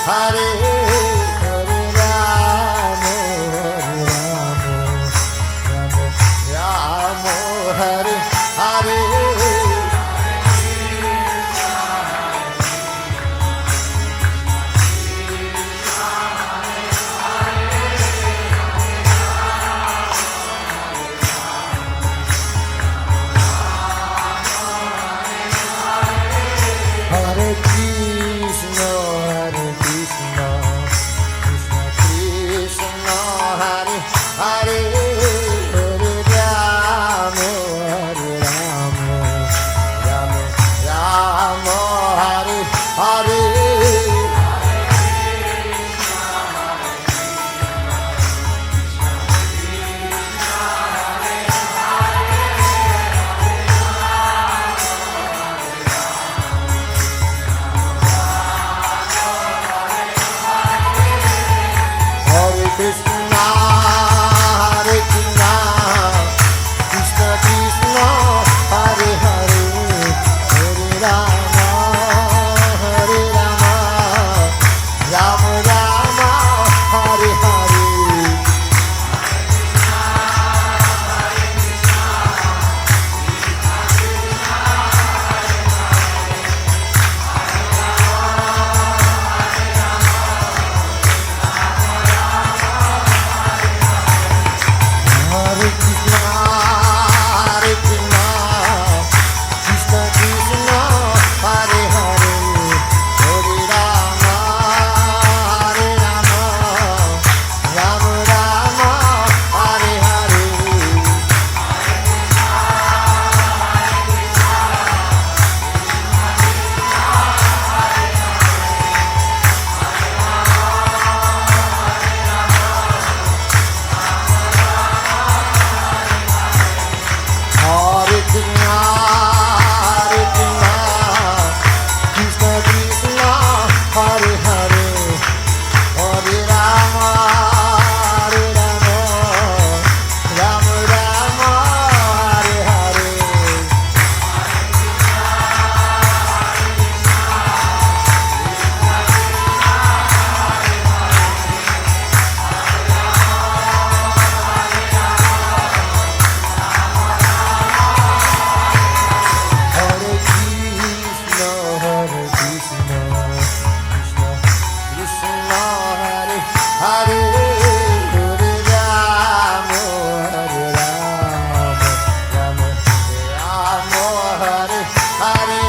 Hare Hare Rama Rama Hare Hare Hare Krishna, Hare Krishna, Krishna Krishna, Hare Hare, Hare Rama, Hare Rama, Rama Rama, Hare Hare. Hare Krishna, Hare Krishna, Krishna Krishna, Hare Hare, Hare Rama, Hare Rama, Rama Rama, Hare Hare. Hare Krishna, Hare Krishna, Krishna Krishna, Hare Hare, Hare Rama, Hare Rama, Rama Rama, Hare Hare. Hare Krishna, Hare Krishna, Krishna Krishna, Hare Hare, Hare Rama, Hare Rama, Rama Rama, Hare Hare. Hare Krishna, Hare Krishna, Krishna Krishna, Hare Hare, Hare Rama, Hare Rama, Rama Rama, Hare Hare.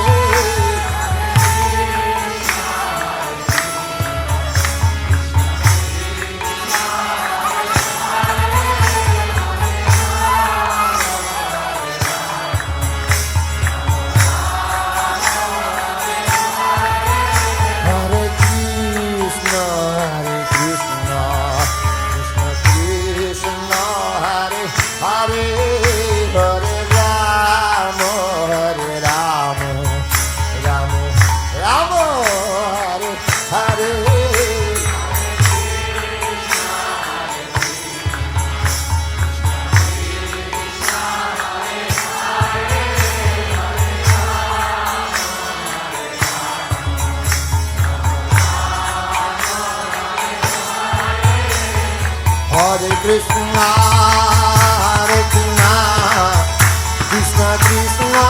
Hare Krishna, Hare Krishna, Krishna Krishna, Hare Hare, Hare Rama, Hare Rama, Rama Rama, Hare Hare. Hare Krishna, Hare Krishna, Krishna Krishna,